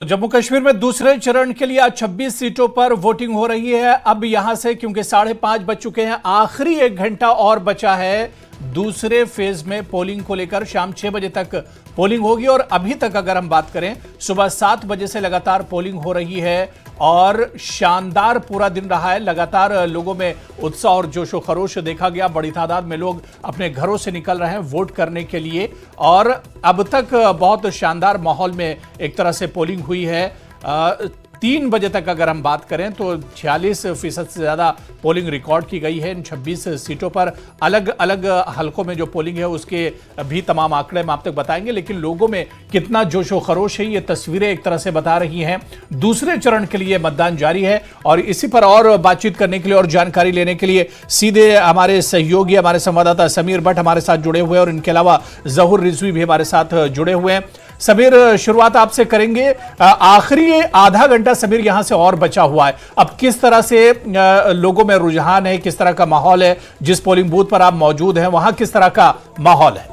जम्मू कश्मीर में दूसरे चरण के लिए आज 26 सीटों पर वोटिंग हो रही है। अब यहां से क्योंकि 5:30 बज चुके हैं, आखिरी 1 घंटा और बचा है दूसरे फेज में पोलिंग को लेकर। शाम 6 बजे तक पोलिंग होगी और अभी तक अगर हम बात करें सुबह 7 बजे से लगातार पोलिंग हो रही है और शानदार पूरा दिन रहा है। लगातार लोगों में उत्साह और जोशो खरोश देखा गया। बड़ी तादाद में लोग अपने घरों से निकल रहे हैं वोट करने के लिए और अब तक बहुत शानदार माहौल में एक तरह से पोलिंग हुई है। 3 बजे तक अगर हम बात करें तो 46% से ज़्यादा पोलिंग रिकॉर्ड की गई है इन 26 सीटों पर। अलग अलग हलकों में जो पोलिंग है उसके भी तमाम आंकड़े हम आप तक बताएंगे, लेकिन लोगों में कितना जोशो खरोश है ये तस्वीरें एक तरह से बता रही हैं। दूसरे चरण के लिए मतदान जारी है और इसी पर और बातचीत करने के लिए और जानकारी लेने के लिए सीधे हमारे सहयोगी, हमारे संवाददाता समीर भट्ट हमारे साथ जुड़े हुए हैं और इनके अलावा जहूर रिजवी भी हमारे साथ जुड़े हुए हैं। समीर, शुरुआत आपसे करेंगे। आखिरी आधा घंटा समीर यहां से और बचा हुआ है, अब किस तरह से लोगों में रुझान है, किस तरह का माहौल है? जिस पोलिंग बूथ पर आप मौजूद हैं वहां किस तरह का माहौल है?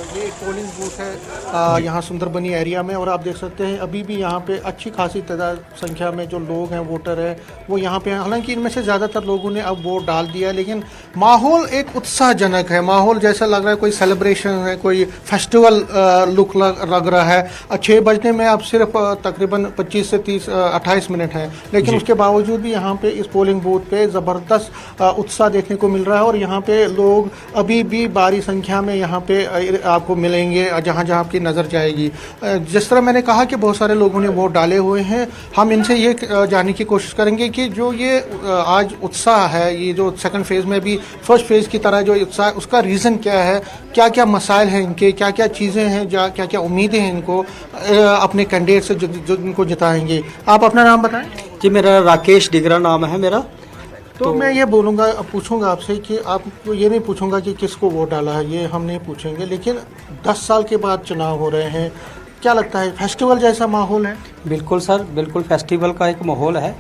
ये एक पोलिंग बूथ है यहाँ सुंदरबनी एरिया में और आप देख सकते हैं अभी भी यहाँ पे अच्छी खासी तादाद संख्या में जो लोग हैं वोटर है वो यहाँ पे हैं। हालांकि इनमें से ज़्यादातर लोगों ने अब वोट डाल दिया, लेकिन माहौल एक उत्साहजनक है। माहौल जैसा लग रहा है कोई सेलिब्रेशन है, कोई फेस्टिवल लुक लग रहा है। 6 बजने में अब सिर्फ तकरीबन 25 से 28 मिनट है, लेकिन उसके बावजूद भी यहाँ पे इस पोलिंग बूथ पे ज़बरदस्त उत्साह देखने को मिल रहा है और यहाँ पे लोग अभी भी भारी संख्या में यहाँ पे आपको मिलेंगे जहाँ जहाँ आपकी नज़र जाएगी। जिस तरह मैंने कहा कि बहुत सारे लोगों ने वोट डाले हुए हैं, हम इनसे ये जानने की कोशिश करेंगे कि जो ये आज उत्साह है, ये जो सेकंड फेज़ में भी फर्स्ट फेज़ की तरह जो उत्साह है उसका रीज़न क्या है, क्या क्या मसाइल हैं इनके, क्या क्या चीज़ें हैं, क्या क्या उम्मीदें हैं इनको अपने कैंडिडेट से जो इनको जिताएंगे। आप अपना नाम बताएं। जी, मेरा राकेश डिगरा नाम है मेरा। तो मैं ये बोलूँगा, पूछूंगा आपसे कि आपको ये नहीं पूछूंगा कि किसको वोट डाला है, ये हम नहीं पूछेंगे, लेकिन 10 साल के बाद चुनाव हो रहे हैं, क्या लगता है फेस्टिवल जैसा माहौल है? बिल्कुल सर, बिल्कुल फेस्टिवल का एक माहौल है।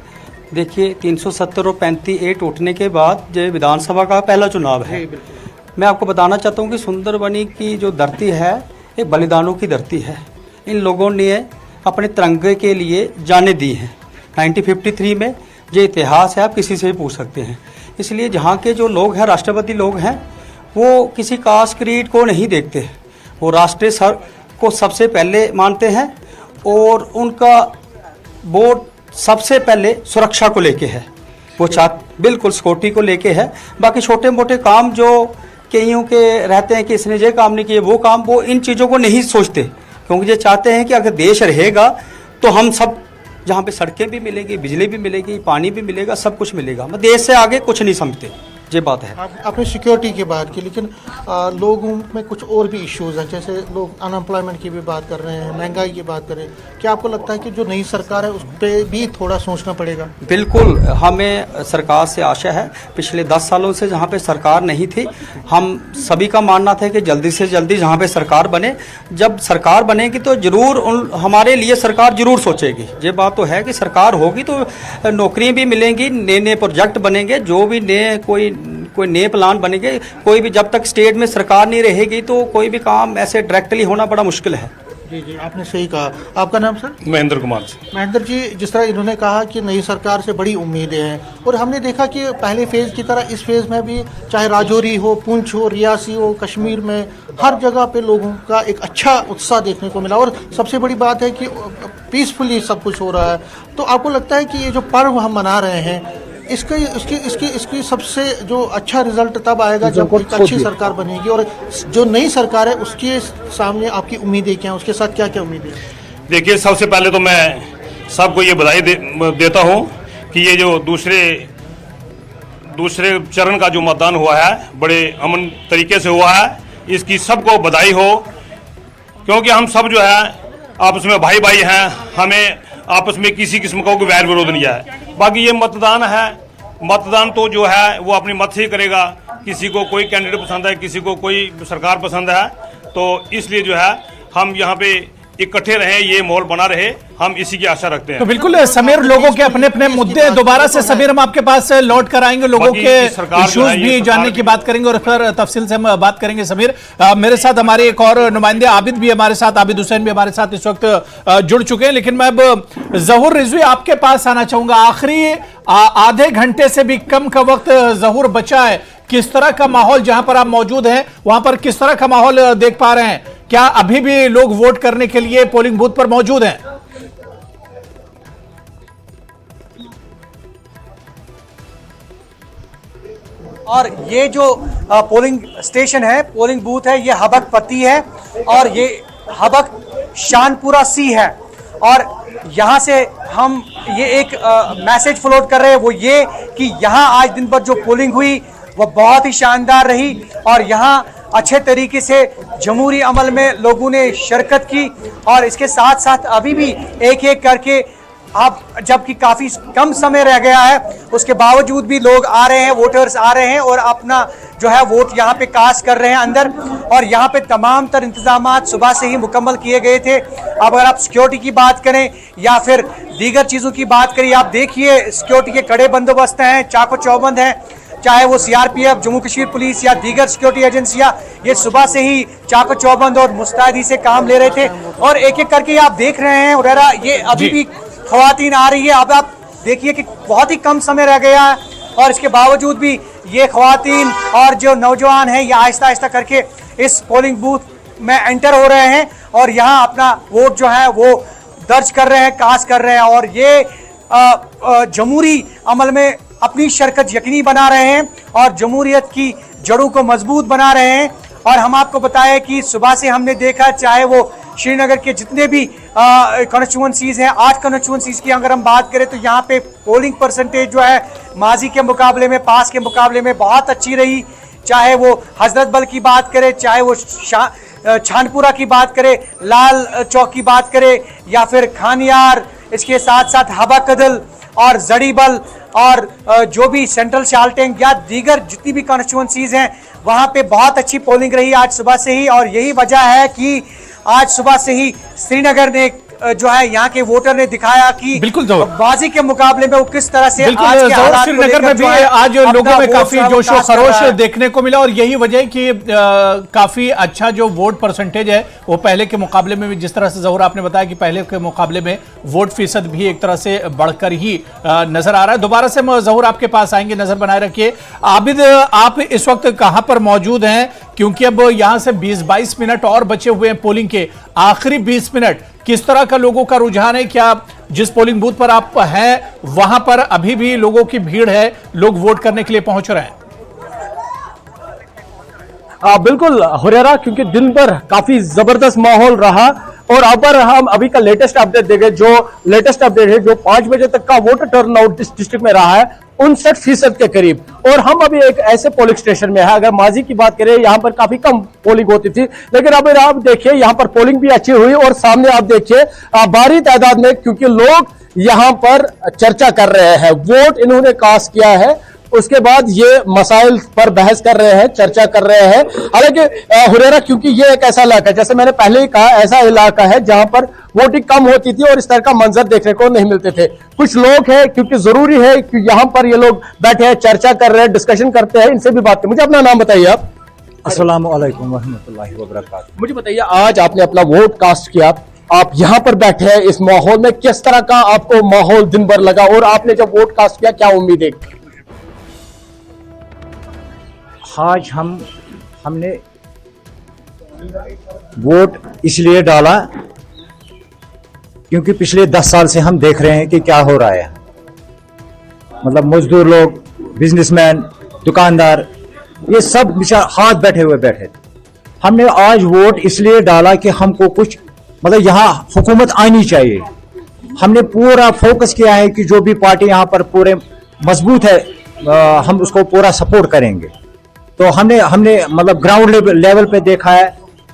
देखिए 370 और 35 उठने के बाद जो विधानसभा का पहला चुनाव है, मैं आपको बताना चाहता हूँ कि सुंदरबनी की जो धरती है ये बलिदानों की धरती है। इन लोगों ने अपने तिरंगे के लिए जानें दी हैं। 1953 में ये इतिहास है, आप किसी से भी पूछ सकते हैं। इसलिए जहाँ के जो लोग हैं, राष्ट्रवादी लोग हैं, वो किसी कास्ट क्रीड को नहीं देखते, वो राष्ट्रीय सर को सबसे पहले मानते हैं और उनका वोट सबसे पहले सुरक्षा को लेके है। वो बिल्कुल सिक्योरिटी को लेके है। बाकी छोटे मोटे काम जो कईयों के रहते हैं कि इसने ये काम नहीं किए, वो काम, वो इन चीज़ों को नहीं सोचते, क्योंकि ये चाहते हैं कि अगर देश रहेगा तो हम सब, जहाँ पे सड़कें भी मिलेगी, बिजली भी मिलेगी, पानी भी मिलेगा, सब कुछ मिलेगा। हम देश से आगे कुछ नहीं समझते, ये बात है। आपने सिक्योरिटी की बात की, लेकिन लोगों में कुछ और भी इश्यूज हैं, जैसे लोग अनएम्प्लॉयमेंट की भी बात कर रहे हैं, महंगाई की बात कर रहे हैं। क्या आपको लगता है कि जो नई सरकार है उस पर भी थोड़ा सोचना पड़ेगा? बिल्कुल, हमें सरकार से आशा है। पिछले 10 सालों से जहाँ पे सरकार नहीं थी, हम सभी का मानना था कि जल्दी से जल्दी जहाँ पे सरकार बने। जब सरकार बनेगी तो जरूर हमारे लिए सरकार जरूर सोचेगी। ये बात तो है कि सरकार होगी तो नौकरियाँ भी मिलेंगी, नए नए प्रोजेक्ट बनेंगे, जो भी नए कोई नए प्लान बनेंगे। कोई भी, जब तक स्टेट में सरकार नहीं रहेगी तो कोई भी काम ऐसे डायरेक्टली होना बड़ा मुश्किल है। जी जी, आपने सही कहा। आपका नाम सर? महेंद्र कुमार। महेंद्र जी, जिस तरह इन्होंने कहा कि नई सरकार से बड़ी उम्मीदें हैं और हमने देखा कि पहले फेज़ की तरह इस फेज़ में भी चाहे राजौरी हो, पुंछ हो, रियासी हो, कश्मीर में हर जगह पे लोगों का एक अच्छा उत्साह देखने को मिला और सबसे बड़ी बात है कि पीसफुली सब कुछ हो रहा है। तो आपको लगता है कि ये जो पर्व हम मना रहे हैं इसकी सबसे जो अच्छा रिजल्ट तब आएगा जब एक अच्छी सरकार बनेगी, और जो नई सरकार है उसके सामने आपकी उम्मीदें क्या हैं, उसके साथ क्या क्या उम्मीदें? देखिए, सबसे पहले तो मैं सबको ये बधाई देता हूँ कि ये जो दूसरे चरण का जो मतदान हुआ है बड़े अमन तरीके से हुआ है। इसकी सबको बधाई हो, क्योंकि हम सब जो है आपस में भाई भाई हैं, हमें आपस में किसी किस्म का कोई वैर विरोध नहीं है। बाकी ये मतदान है, मतदान तो जो है वो अपनी मत से ही करेगा। किसी को कोई कैंडिडेट पसंद है, किसी को कोई सरकार पसंद है, तो इसलिए जो है हम यहाँ पे इकट्ठे रहें, ये माहौल बना रहे, हम इसी की आशा रखते हैं। तो बिल्कुल समीर, लोगों के अपने अपने मुद्दे दोबारा से समीर हम आपके पास लौट कर आएंगे, लोगों के इश्यूज भी जानने की बात करेंगे और फिर तफसील से हम बात करेंगे। समीर, मेरे साथ हमारे एक और नुमाइंदे आबिद भी हमारे साथ, आबिद हुसैन भी हमारे साथ इस वक्त जुड़ चुके हैं, लेकिन मैं अब जहूर रिजवी आपके पास आना चाहूंगा। आखिरी आधे घंटे से भी कम का वक्त जहूर बचा है, किस तरह का माहौल जहां पर आप मौजूद हैं वहां पर किस तरह का माहौल देख पा रहे हैं? क्या अभी भी लोग वोट करने के लिए पोलिंग बूथ पर मौजूद हैं? और ये जो पोलिंग स्टेशन है, पोलिंग बूथ है, ये हबक पत्ती है और ये हबक शानपुरा सी है। और यहाँ से हम ये एक मैसेज फ्लोट कर रहे हैं, वो ये कि यहाँ आज दिन भर जो पोलिंग हुई वो बहुत ही शानदार रही और यहाँ अच्छे तरीके से जमहूरी अमल में लोगों ने शिरकत की। और इसके साथ साथ अभी भी एक एक करके, अब जबकि काफ़ी कम समय रह गया है, उसके बावजूद भी लोग आ रहे हैं, वोटर्स आ रहे हैं और अपना जो है वोट यहाँ पे कास्ट कर रहे हैं अंदर। और यहाँ पे तमाम तर इंतजामात सुबह से ही मुकम्मल किए गए थे। अब अगर आप सिक्योरिटी की बात करें या फिर दीगर चीज़ों की बात करें, आप देखिए सिक्योरिटी के कड़े बंदोबस्त हैं, चाको चौबंद हैं, चाहे वो सीआरपीएफ, जम्मू कश्मीर पुलिस या दीगर सिक्योरिटी एजेंसियां, ये सुबह से ही चाको चौबंद और मुस्तैदी से काम ले रहे थे। और एक एक करके आप देख रहे हैं उरेरा, ये अभी भी खवातीन आ रही है। अब आप देखिए कि बहुत ही कम समय रह गया है और इसके बावजूद भी ये खवातीन और जो नौजवान हैं ये आहिस्ता आहिस्ता करके इस पोलिंग बूथ में एंटर हो रहे हैं और यहाँ अपना वोट जो है वो दर्ज कर रहे हैं, कास्ट कर रहे हैं। और ये जमहूरी अमल में अपनी शिरकत यकीनी बना रहे हैं और जमहूरियत की जड़ों को मजबूत बना रहे हैं। और हम आपको बताएं कि सुबह से हमने देखा, चाहे वो श्रीनगर के जितने भी कॉन्स्टिट्यूंसीज हैं, 8 कॉन्स्टिट्यूंसीज की अगर हम बात करें तो यहाँ पे पोलिंग परसेंटेज जो है माजी के मुकाबले में, पास के मुकाबले में बहुत अच्छी रही। चाहे वो हजरत बल की बात करें, चाहे वो छानपुरा की बात करें, लाल चौक की बात करें या फिर खानियार, इसके साथ साथ हबा कदल और जड़ीबल और जो भी सेंट्रल शालटेंग या दीगर जितनी भी कॉन्स्टिट्यूंसीज हैं वहाँ पे बहुत अच्छी पोलिंग रही आज सुबह से ही। और यही वजह है कि आज सुबह से ही श्रीनगर ने जो है यहाँ के वोटर ने दिखाया कि बिल्कुल बाजी के मुकाबले में वो किस तरह से आज के हालात श्रीनगर में भी आज लोगों में काफी जोश और खरोश देखने को मिला। और यही वजह है कि काफी अच्छा जो वोट परसेंटेज है वो पहले के मुकाबले में भी, जिस तरह से ज़हूर आपने बताया कि पहले के मुकाबले में वोट फीसद भी एक तरह से बढ़कर ही नजर आ रहा है। दोबारा से ज़हूर आपके पास आएंगे, नजर बनाए रखिए। आबिद, आप इस वक्त कहां पर मौजूद हैं? क्योंकि अब यहां से 20-22 मिनट और बचे हुए हैं पोलिंग के, आखिरी 20 मिनट किस तरह का लोगों का रुझान है? क्या जिस पोलिंग बूथ पर आप हैं वहां पर अभी भी लोगों की भीड़ है, लोग वोट करने के लिए पहुंच रहे हैं? बिल्कुल हुरैरा, क्योंकि दिन भर काफी जबरदस्त माहौल रहा और अब हम अभी का लेटेस्ट अपडेट देंगे। जो लेटेस्ट अपडेट है, जो 5 बजे तक का वोटर टर्नआउट डिस्ट्रिक्ट में रहा है 59% के करीब। और हम अभी एक ऐसे पोलिंग स्टेशन में है, अगर माजी की बात करें यहाँ पर काफी कम पोलिंग होती थी, लेकिन अब आप देखिए यहाँ पर पोलिंग भी अच्छी हुई। और सामने आप देखिए भारी तादाद में, क्योंकि लोग यहाँ पर चर्चा कर रहे हैं, वोट इन्होंने कास्ट किया है, उसके बाद ये मसाइल पर बहस कर रहे हैं, चर्चा कर रहे हैं। हालांकि हुरैरा, क्योंकि ये एक ऐसा इलाका है, जैसे मैंने पहले ही कहा, ऐसा इलाका है जहां पर वोटिंग कम होती थी और इस तरह का मंजर देखने को नहीं मिलते थे। कुछ लोग हैं, क्योंकि जरूरी है कि यहाँ पर ये लोग बैठे हैं, चर्चा कर रहे हैं, डिस्कशन करते हैं, इनसे भी बात करें। मुझे अपना नाम बताइए आप। अस्सलाम वालेकुम रहमतुल्लाहि व बरकातहू। मुझे बताइए, आज आपने अपना वोट कास्ट किया, आप यहाँ पर बैठे हैं इस माहौल में, किस तरह का आपको माहौल दिन भर लगा और आपने जब वोट कास्ट किया क्या उम्मीद है? आज हमने वोट इसलिए डाला क्योंकि पिछले 10 साल से हम देख रहे हैं कि क्या हो रहा है। मतलब मजदूर लोग, बिजनेसमैन, दुकानदार, ये सब हाथ बैठे हुए बैठे थे। हमने आज वोट इसलिए डाला कि हमको कुछ, मतलब यहाँ हुकूमत आनी चाहिए। हमने पूरा फोकस किया है कि जो भी पार्टी यहाँ पर पूरे मजबूत है, हम उसको पूरा सपोर्ट करेंगे। तो हमने मतलब ग्राउंड लेवल पे देखा है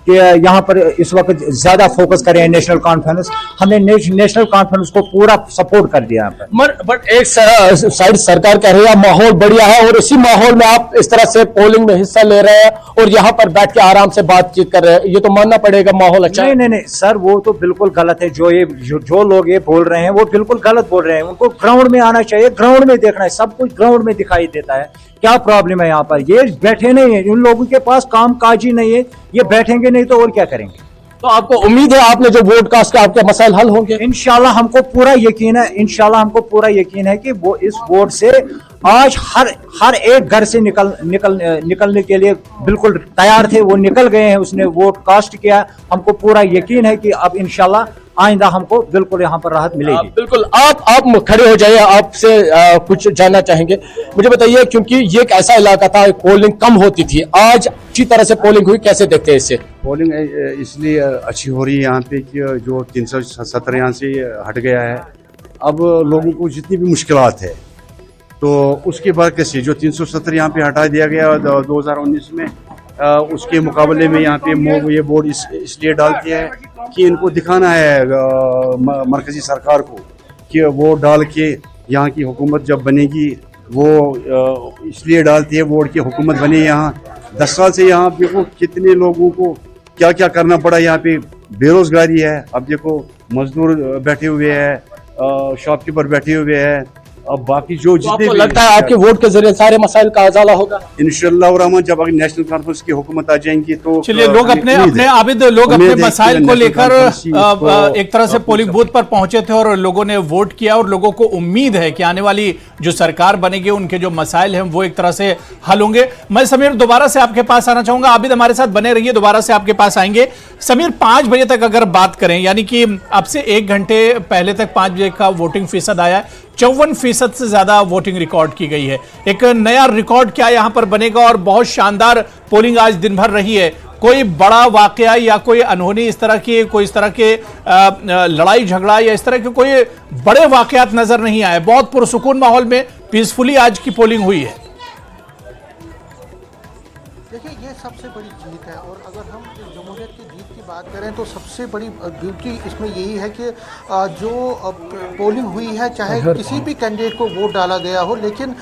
कि यहाँ पर इस वक्त ज्यादा फोकस करें नेशनल कॉन्फ्रेंस। हमने नेशनल कॉन्फ्रेंस को पूरा सपोर्ट कर दिया यहाँ पर। बट एक साइड सरकार कह रही है माहौल बढ़िया है और इसी माहौल में आप इस तरह से पोलिंग में हिस्सा ले रहे हैं और यहाँ पर बैठ के आराम से बातचीत कर रहे हैं, ये तो मानना पड़ेगा माहौल अच्छा है। नहीं सर, वो तो बिल्कुल गलत है। जो लोग ये बोल रहे हैं वो बिल्कुल गलत बोल रहे हैं। उनको ग्राउंड में आना चाहिए, ग्राउंड में देखना है, सब कुछ ग्राउंड में दिखाई देता है। क्या प्रॉब्लम है यहाँ पर? ये बैठे नहीं है, इन लोगों के पास काम काज ही नहीं है, ये बैठेंगे नहीं तो और क्या करेंगे? तो आपको उम्मीद है आपने जो वोट कास्ट का आपके मसाइल हल होंगे? इंशाल्लाह हमको पूरा यकीन है, इंशाल्लाह हमको पूरा यकीन है कि वो इस वोट से आज हर एक घर से निकलने के लिए बिल्कुल तैयार थे, वो निकल गए हैं, उसने वोट कास्ट किया। हमको पूरा यकीन है कि अब इंशाल्लाह आइंदा हमको बिल्कुल यहाँ पर राहत मिलेगी। बिल्कुल। आप खड़े हो जाइए, आपसे कुछ जानना चाहेंगे। मुझे बताइए, क्योंकि ये एक ऐसा इलाका था पोलिंग कम होती थी, आज अच्छी तरह से पोलिंग हुई, कैसे देखते हैं इसे? पोलिंग इसलिए अच्छी हो रही है यहाँ पे कि जो 370 यहाँ से हट गया है। अब लोगों को जितनी भी मुश्किलात है तो उसके बाद कैसे जो 370 यहाँ पे हटा दिया गया 2019 में, उसके मुकाबले में यहाँ पे ये बोर्ड इसलिए डालती है कि इनको दिखाना है मरकजी सरकार को कि वो डाल के यहाँ की हुकूमत जब बनेगी, वो इसलिए डालती है वोट की हुकूमत बने। यहाँ 10 साल से यहाँ पे कितने लोगों को क्या क्या करना पड़ा। यहाँ पे बेरोजगारी है, अब देखो मजदूर बैठे हुए हैं, शॉपकीपर बैठे हुए हैं। अब बाकी जो जितने आपको लगता है आपके वोट के जरिए सारे मसाइल का उजाला होगा इंशाअल्लाह रहमान? जब अगर नेशनल कॉन्फ्रेंस की हुकूमत आ जाएंगी तो चलिए, लोग अपने मसाइल को लेकर एक तरह से पोलिंग बूथ पर पहुंचे थे और लोगों ने वोट किया और लोगों को उम्मीद है कि आने वाली जो सरकार बनेगी उनके जो मसाइल हैं वो एक तरह से हल होंगे। मैं समीर दोबारा से आपके पास आना चाहूंगा, आबिद हमारे साथ बने रहिए, दोबारा से आपके पास आएंगे। समीर, 5 बजे तक अगर बात करें, यानी कि अब से 1 घंटे पहले तक 5 बजे का वोटिंग फीसद आया है, 54% से ज्यादा वोटिंग रिकॉर्ड की गई है। एक नया रिकॉर्ड क्या यहां पर बनेगा? और बहुत शानदार पोलिंग आज दिन भर रही है। कोई बड़ा वाकया या कोई अनहोनी इस तरह के लड़ाई झगड़ा या इस तरह के कोई बड़े वाकयात नजर नहीं आए। बहुत पुरसुकून माहौल में पीसफुली आज की पोलिंग हुई है। देखिए, ये सबसे बड़ी जीत है। और अगर हम जमहूरियत की जीत की बात करें तो सबसे बड़ी ब्यूटी इसमें यही है कि जो पोलिंग हुई है, चाहे किसी भी कैंडिडेट को वोट डाला गया हो, लेकिन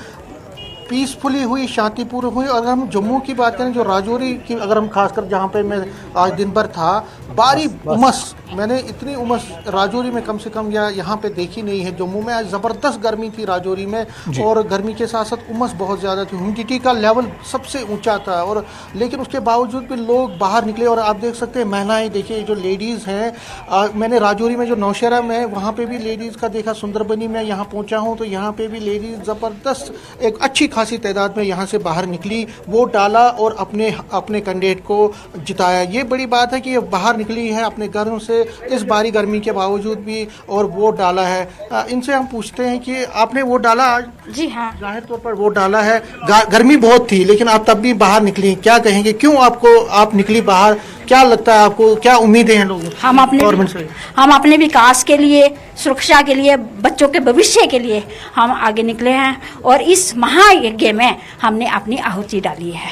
पीसफुली हुई, शांतिपूर्ण हुई। और अगर हम जम्मू की बात करें, जो राजौरी की, अगर हम खासकर जहाँ पे मैं आज दिन भर था, भारी उमस, मैंने इतनी उमस राजौरी में कम से कम या यहाँ पे देखी नहीं है। जम्मू में आज ज़बरदस्त गर्मी थी राजौरी में, और गर्मी के साथ साथ उमस बहुत ज़्यादा थी, ह्यूमिडिटी का लेवल सबसे ऊंचा था। और लेकिन उसके बावजूद भी लोग बाहर निकले। और आप देख सकते हैं महिलाएं, देखिए जो लेडीज़ हैं, मैंने राजौरी में जो नौशहरा में, वहाँ पर भी लेडीज़ का देखा। सुंदरबनी में यहाँ पहुँचा हूँ तो यहाँ पर भी लेडीज़ ज़बरदस्त एक अच्छी खासी तादाद में यहाँ से बाहर निकली, वोट डाला और अपने कैंडिडेट को जिताया। ये बड़ी बात है कि ये बाहर निकली है अपने घरों से इस भारी गर्मी के बावजूद भी और वोट डाला है। इनसे हम पूछते हैं कि आपने वोट डाला आज? जी हाँ, जाहिर तौर पर वोट डाला है। गर्मी बहुत थी लेकिन आप तब भी बाहर निकली, क्या कहेंगे, क्यों आप निकली बाहर? क्या लगता है आपको, क्या उम्मीदें हैं लोगों की गवर्नमेंट से? हम अपने विकास के लिए, सुरक्षा के लिए, बच्चों के भविष्य के लिए हम आगे निकले हैं और इस महायज्ञ में हमने अपनी आहुति डाली है।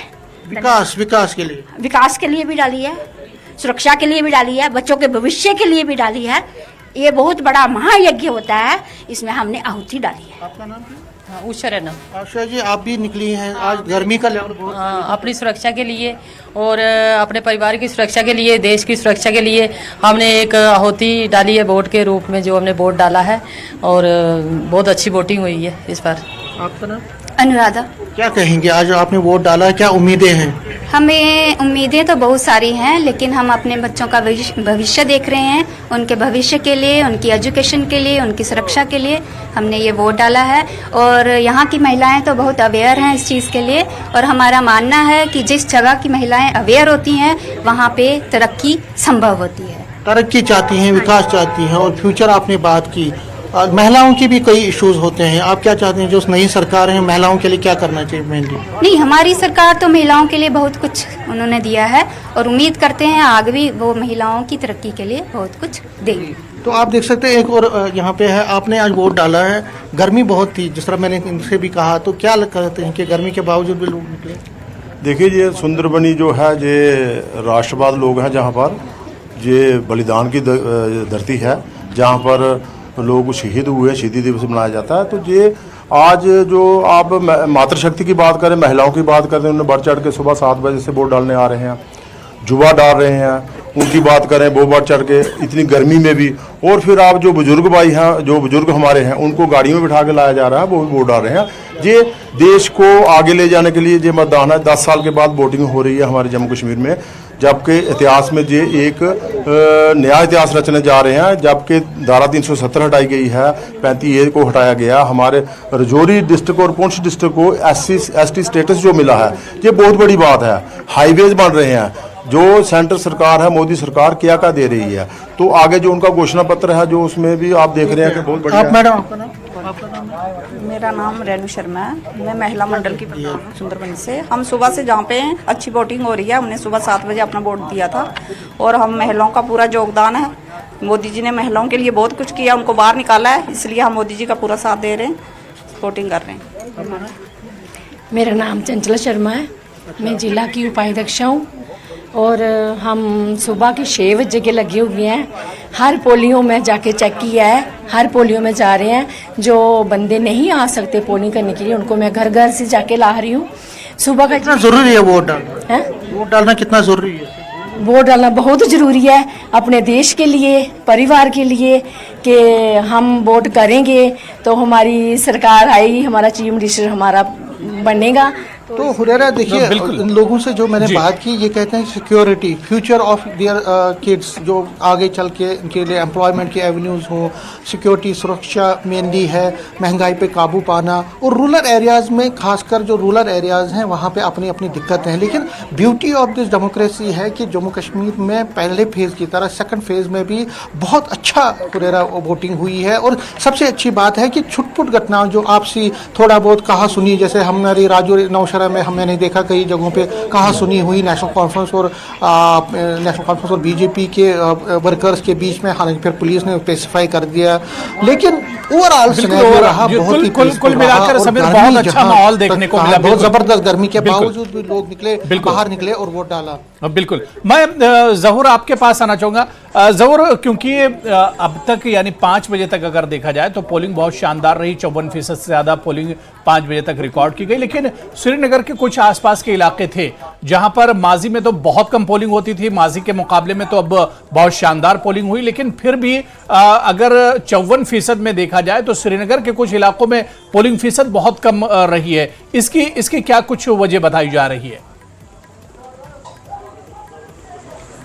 विकास के लिए भी डाली है, सुरक्षा के लिए भी डाली है, बच्चों के भविष्य के लिए भी डाली है। ये बहुत बड़ा महायज्ञ होता है, इसमें हमने आहुति डाली है। आपका नाम क्या? उषा रैना। उषा जी, आप भी निकली हैं आज, गर्मी का लेवल बहुत, अपनी सुरक्षा के लिए और अपने परिवार की सुरक्षा के लिए, देश की सुरक्षा के लिए हमने एक आहुति डाली है वोट के रूप में, जो हमने वोट डाला है और बहुत अच्छी वोटिंग हुई है इस बार। आपका नाम? अनुराधा। क्या कहेंगे, आज आपने वोट डाला है, क्या उम्मीदें हैं? हमें उम्मीदें तो बहुत सारी हैं, लेकिन हम अपने बच्चों का भविष्य देख रहे हैं। उनके भविष्य के लिए, उनकी एजुकेशन के लिए, उनकी सुरक्षा के लिए हमने ये वोट डाला है। और यहाँ की महिलाएं तो बहुत अवेयर हैं इस चीज़ के लिए, और हमारा मानना है कि जिस जगह की महिलाएं अवेयर होती हैं वहाँ पे तरक्की संभव होती है। तरक्की चाहती हैं, विकास चाहती हैं। और फ्यूचर आपने बात की, महिलाओं की भी कई इश्यूज होते हैं, आप क्या चाहते हैं जो नई सरकार है महिलाओं के लिए क्या करना चाहिए मेनली? नहीं, हमारी सरकार तो महिलाओं के लिए बहुत कुछ उन्होंने दिया है और उम्मीद करते हैं आगे भी वो महिलाओं की तरक्की के लिए बहुत कुछ देगी। तो आप देख सकते हैं, एक और यहाँ पे है, आपने आज वोट डाला है, गर्मी बहुत थी जिस तरह मैंने इनसे भी कहा, तो क्या कहते हैं कि गर्मी के बावजूद भी लोग निकले? देखिए ये सुंदरबनी जो है ये राष्ट्रवाद लोग हैं, जहाँ पर ये बलिदान की धरती है, जहाँ पर लोग शहीद हुए, शहीदी दिवस मनाया जाता है। तो ये आज जो आप मातृशक्ति की बात करें, महिलाओं की बात करें, उन्हें बढ़ चढ़ के सुबह 7 बजे से वोट डालने आ रहे हैं, जुआ डाल रहे हैं, उनकी बात करें वो बढ़ चढ़ के इतनी गर्मी में भी। और फिर आप जो बुजुर्ग भाई हैं, जो बुजुर्ग हमारे हैं, उनको गाड़ियों में बिठा के लाया जा रहा है, वो भी वोट डाल रहे हैं। ये देश को आगे ले जाने के लिए ये मतदान है। 10 साल के बाद वोटिंग हो रही है हमारे जम्मू कश्मीर में, जबकि इतिहास में ये एक नया इतिहास रचने जा रहे हैं। जबकि धारा 370 हटाई गई है, 35A को हटाया गया। हमारे राजौरी डिस्ट्रिक्ट और पुंछ डिस्ट्रिक्ट को SC/ST स्टेटस जो मिला है, ये बहुत बड़ी बात है। हाईवेज बन रहे हैं, जो सेंट्रल सरकार है, मोदी सरकार क्या दे रही है। तो आगे जो उनका घोषणा पत्र है, जो उसमें भी आप देख रहे हैं कि बहुत बढ़िया। आप मैडम, आपका नाम? मेरा नाम रेणु शर्मा है, मैं महिला मंडल की प्रधान हूँ सुंदरबनी से। हम सुबह से जहाँ पे हैं, अच्छी वोटिंग हो रही है। हमने सुबह 7 बजे अपना वोट दिया था और हम महिलाओं का पूरा योगदान है। मोदी जी ने महिलाओं के लिए बहुत कुछ किया, उनको बाहर निकाला है, इसलिए हम मोदी जी का पूरा साथ दे रहे हैं, वोटिंग कर रहे हैं। मेरा नाम चंचला शर्मा है, मैं जिला की उपाध्यक्ष हूँ और हम सुबह के 6 बजे के लगे हुए हैं। हर पोलियो में जाके चेक किया है, हर पोलियो में जा रहे हैं। जो बंदे नहीं आ सकते पोलिंग करने के लिए, उनको मैं घर घर से जाके ला रही हूँ। सुबह का कितना जरूरी है वोट डालना? वोट डालना कितना जरूरी है? वोट डालना बहुत ज़रूरी है अपने देश के लिए, परिवार के लिए, कि हम वोट करेंगे तो हमारी सरकार आएगी, हमारा चीफ मिनिस्टर हमारा बनेगा। तो हुरैरा देखिए, इन लोगों से जो मैंने बात की, ये कहते हैं security, future of their kids, जो आगे चल के इनके लिए एम्प्लॉयमेंट की एवेन्यूज़ हो, सिक्योरिटी, सुरक्षा मेनली है, महंगाई पे काबू पाना। और रूरल एरियाज़ में, खासकर जो रूरल एरियाज़ हैं, वहाँ पे अपनी अपनी दिक्कतें हैं। लेकिन ब्यूटी ऑफ दिस डेमोक्रेसी है कि जम्मू कश्मीर में पहले फेज़ की तरह सेकंड फेज़ में भी बहुत अच्छा हुरैरा वोटिंग हुई है। और सबसे अच्छी बात है कि छुटपुट घटनाओं जो आपसी थोड़ा बहुत कहा सुनी, जैसे हमारी राजौरी नौशहरा में हमने नहीं देखा, कई जगहों पे कहा सुनी हुई नेशनल कॉन्फ्रेंस और बीजेपी के वर्कर्स के बीच में। हालांकि फिर पुलिस ने स्पेसिफाई कर दिया, लेकिन ओवरऑल रहा बहुत ही कुल मिलाकर समीर बहुत अच्छा माहौल देखने को मिला। बहुत जबरदस्त गर्मी के बावजूद भी लोग निकले, बाहर निकले और वोट डाला। बिल्कुल। मैं ज़हूर आपके पास आना चाहूंगा। ज़हूर, क्योंकि अब तक यानी 5 बजे तक अगर देखा जाए तो पोलिंग बहुत शानदार रही, 54% से ज्यादा पोलिंग 5 बजे तक रिकॉर्ड की गई। लेकिन श्रीनगर के कुछ आसपास के इलाके थे जहां पर माजी में तो बहुत कम पोलिंग होती थी, माजी के मुकाबले में तो अब बहुत शानदार पोलिंग हुई। लेकिन फिर भी अगर 54% में देखा जाए तो श्रीनगर के कुछ इलाकों में पोलिंग फीसद बहुत कम रही है। इसकी क्या कुछ वजह बताई जा रही है?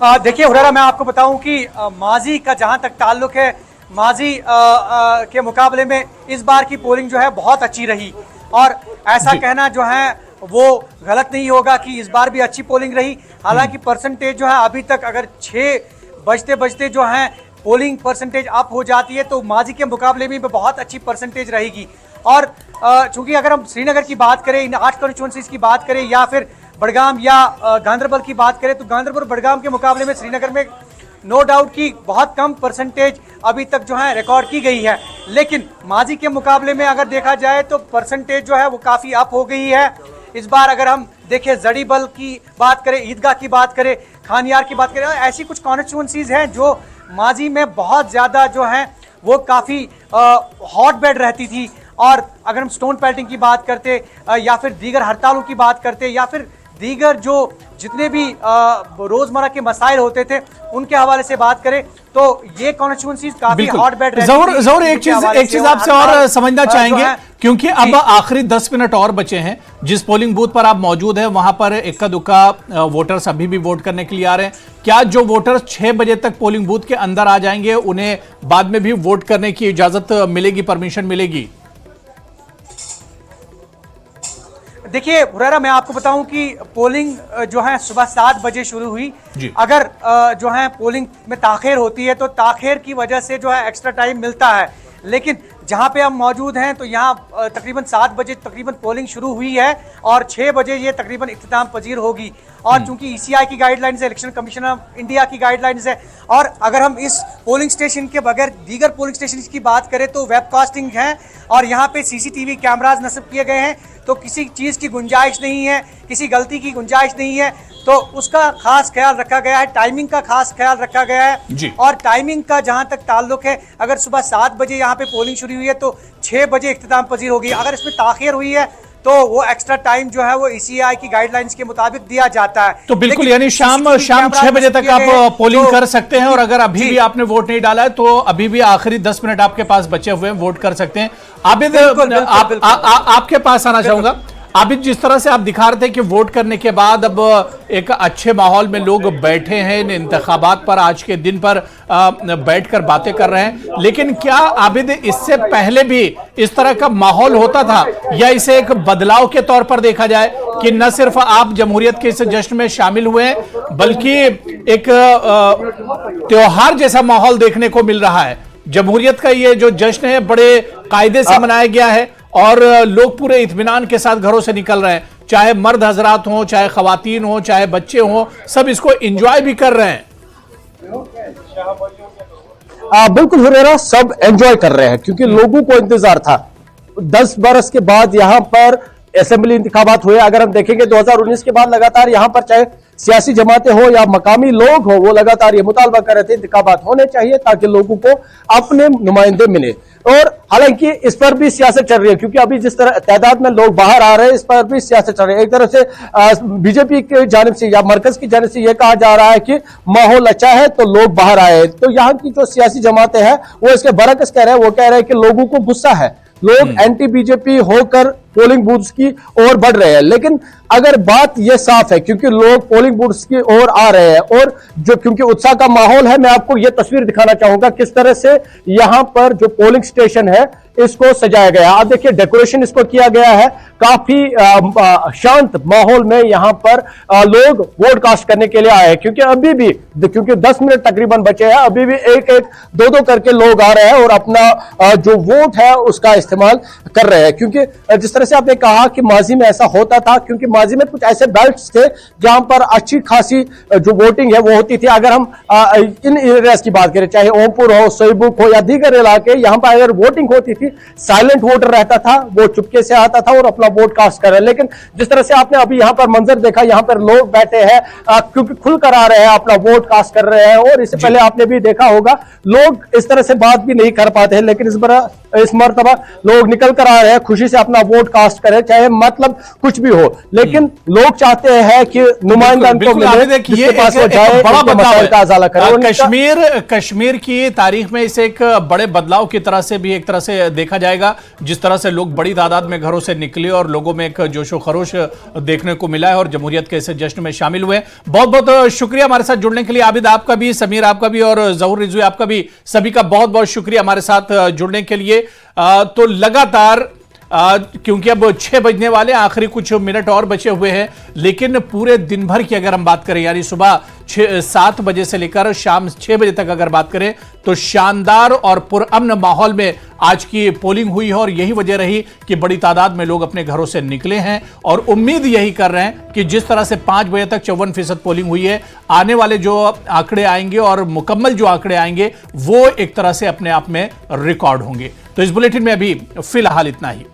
देखिए हुरैरा, मैं आपको बताऊं कि माजी का जहां तक ताल्लुक है, माजी के मुकाबले में इस बार की पोलिंग जो है बहुत अच्छी रही। और ऐसा कहना जो है वो गलत नहीं होगा कि इस बार भी अच्छी पोलिंग रही। हालांकि परसेंटेज जो है अभी तक अगर 6 बजते बजते जो है पोलिंग परसेंटेज अप हो जाती है तो माजी के मुकाबले में बहुत अच्छी परसेंटेज रहेगी। और चूंकि अगर हम श्रीनगर की बात करें, इन 8 कॉन्स्टिट्यूएंसीज की बात करें, या फिर बड़गाम या गांदरबल की बात करें, तो गांदरबल बड़गाम के मुकाबले में श्रीनगर में नो डाउट की बहुत कम परसेंटेज अभी तक जो है रिकॉर्ड की गई है। लेकिन माजी के मुकाबले में अगर देखा जाए तो परसेंटेज जो है वो काफ़ी अप हो गई है इस बार। अगर हम देखें, जड़ीबल की बात करें, ईदगाह की बात करें, खानियार की बात करें, ऐसी कुछ कॉन्स्टिट्यूएंसीज हैं जो माजी में बहुत ज़्यादा जो है वो काफ़ी हॉट बेड रहती थी। और अगर हम स्टोन पेल्टिंग की बात करते या फिर दीगर हड़तालों की बात करते या फिर दीगर जो जितने भी रोजमर्रा के मसाइल होते थे उनके हवाले से बात करें तो ये कॉन्स्टिट्यूएंसीज काफी हॉट बेड रहती थी। ज़हूर, एक चीज आपसे और समझना चाहेंगे, क्योंकि अब आखिरी 10 मिनट और बचे हैं। जिस पोलिंग बूथ पर आप मौजूद हैं वहां पर इक्का दुक्का वोटर्स अभी भी वोट करने के लिए आ रहे हैं। क्या जो वोटर्स 6 बजे तक पोलिंग बूथ के अंदर आ जाएंगे उन्हें बाद में भी वोट करने की इजाजत मिलेगी, परमिशन मिलेगी? देखिए हुरैरा, मैं आपको बताऊं कि पोलिंग जो है सुबह 7 बजे शुरू हुई। अगर जो है पोलिंग में ताखिर होती है तो ताखिर की वजह से जो है एक्स्ट्रा टाइम मिलता है। लेकिन जहां पे हम मौजूद हैं तो यहाँ तकरीबन 7 बजे तकरीबन पोलिंग शुरू हुई है और 6 बजे ये तकरीबन इख्तिताम पजीर होगी। और चूंकि ECI की गाइडलाइंस है, इलेक्शन कमीशन ऑफ इंडिया की गाइडलाइंस है, और अगर हम इस पोलिंग स्टेशन के बगैर दीगर पोलिंग स्टेशन की बात करें तो वेबकास्टिंग है और यहाँ पे CCTV कैमराज नस्ब किए गए हैं तो किसी चीज़ की गुंजाइश नहीं है, किसी गलती की गुंजाइश नहीं है, तो उसका खास ख्याल रखा गया है। टाइमिंग का खास ख्याल रखा गया है जी। और टाइमिंग का जहां तक ताल्लुक है, अगर सुबह 7 बजे यहाँ पे पोलिंग शुरू हुई है तो 6 बजे इख्तिताम पजीर होगी। अगर इसमें ताखिर हुई है तो वो एक्स्ट्रा टाइम जो है वो ECI की गाइडलाइंस के मुताबिक दिया जाता है। तो बिल्कुल, लेकिन यानी शाम 6 बजे तक आप पोलिंग कर सकते हैं और अगर अभी भी आपने वोट नहीं डाला है तो अभी भी आखिरी 10 मिनट आपके पास बचे हुए हैं, वोट कर सकते हैं। आबिद, आपके पास आना चाहूंगा। आबिद, जिस तरह से आप दिखा रहे थे कि वोट करने के बाद अब एक अच्छे माहौल में लोग बैठे हैं इन इंतखाबात पर, आज के दिन पर बैठकर बातें कर रहे हैं, लेकिन क्या आबिद इससे पहले भी इस तरह का माहौल होता था या इसे एक बदलाव के तौर पर देखा जाए कि न सिर्फ आप जमहूरियत के इस जश्न में शामिल हुए हैं बल्कि एक त्योहार जैसा माहौल देखने को मिल रहा है? जमहूरियत का ये जो जश्न है बड़े कायदे से मनाया गया है और लोग पूरे इत्मीनान के साथ घरों से निकल रहे हैं, चाहे मर्द हजरात हों, चाहे खवातीन हों, चाहे बच्चे हों, सब इसको एंजॉय भी कर रहे हैं। बिल्कुल हुरैरा, सब एंजॉय कर रहे हैं क्योंकि लोगों को इंतजार था। 10 बरस के बाद यहां पर असेंबली इंतखाबात हुए। अगर हम देखेंगे 2019 के बाद लगातार यहां पर चाहे सियासी जमातें हो या मकामी लोग हो, वो लगातार ये मुतालबा कर रहे थे इंतखाबात होने चाहिए ताकि लोगों को अपने नुमाइंदे मिले। और हालांकि इस पर भी सियासत चल रही है क्योंकि अभी जिस तरह तादाद में लोग बाहर आ रहे हैं, इस पर भी सियासत चल रही है। एक तरह से बीजेपी की जानिब से या मरकज की जानिब से यह कहा जा रहा है कि माहौल अच्छा है तो लोग बाहर आए। तो यहाँ की जो सियासी जमातें हैं वो इसके बरअक्स कह रहे हैं। वो कह रहे हैं कि लोगों को गुस्सा है, लोग एंटी बीजेपी होकर पोलिंग बूथ्स की ओर बढ़ रहे हैं। लेकिन अगर बात यह साफ है क्योंकि लोग पोलिंग बूथ्स की ओर आ रहे हैं और जो क्योंकि उत्साह का माहौल है, मैं आपको यह तस्वीर दिखाना चाहूंगा किस तरह से यहां पर जो पोलिंग स्टेशन है इसको सजाया गया। आप देखिए डेकोरेशन इसको किया गया है, काफी शांत माहौल में यहां पर लोग वोट कास्ट करने के लिए आए हैं क्योंकि अभी भी 10 मिनट तकरीबन बचे हैं, अभी भी एक दो करके लोग आ रहे हैं और अपना जो वोट है उसका इस्तेमाल कर रहे हैं। क्योंकि जिस तरह से आपने कहा कि माजी में ऐसा होता था, क्योंकि माजी में कुछ ऐसे बेल्ट्स थे जहां पर अच्छी खासी जो वोटिंग है वो होती थी। अगर हम इन एरियाज की बात करें, चाहे ओमपुर हो, सोईबुक हो या दीगर इलाके, यहां पर अगर वोटिंग होती थी साइलेंट वोटर रहता था, वो चुपके से आता था और अपना वोट कास्ट कर रहे हैं। लेकिन जिस तरह से आपने अभी यहां पर मंजर देखा, यहां पर लोग बैठे हैं क्योंकि खुलकर आ रहे हैं, अपना वोट कास्ट कर रहे हैं। और इससे पहले आपने भी देखा होगा लोग इस तरह से बात भी नहीं कर पाते हैं, लेकिन इस मरतबा लोग निकल कर आ रहे हैं, खुशी से अपना वोट कास्ट करें, चाहे मतलब कुछ भी हो। लेकिन लोग चाहते हैं कि नुमाइंदा उनको मिले, जिसके पास वो जाए, उनके मसाइल का अजाला करे। कश्मीर की तारीख में इसे एक बड़े बदलाव की तरह से भी एक तरह से देखा जाएगा, जिस तरह से लोग बड़ी तादाद में घरों से निकले और लोगों में एक जोशो खरोश देखने को मिला है और जमहूरियत के इस जश्न में शामिल हुए। बहुत बहुत शुक्रिया हमारे साथ जुड़ने के लिए। आबिद आपका भी, समीर आपका भी और जहूर रिजवी आपका भी, सभी का बहुत बहुत शुक्रिया हमारे साथ जुड़ने के लिए। तो लगातार क्योंकि अब 6 बजने वाले, आखिरी कुछ मिनट और बचे हुए हैं, लेकिन पूरे दिन भर की अगर हम बात करें, यानी सुबह 7 बजे से लेकर शाम 6 बजे तक अगर बात करें, तो शानदार और पुरअमन माहौल में आज की पोलिंग हुई है और यही वजह रही कि बड़ी तादाद में लोग अपने घरों से निकले हैं और उम्मीद यही कर रहे हैं कि जिस तरह से 5 बजे तक 54% पोलिंग हुई है, आने वाले जो आंकड़े आएंगे और मुकम्मल जो आंकड़े आएंगे वो एक तरह से अपने आप में रिकॉर्ड होंगे। तो इस बुलेटिन में अभी फिलहाल इतना ही।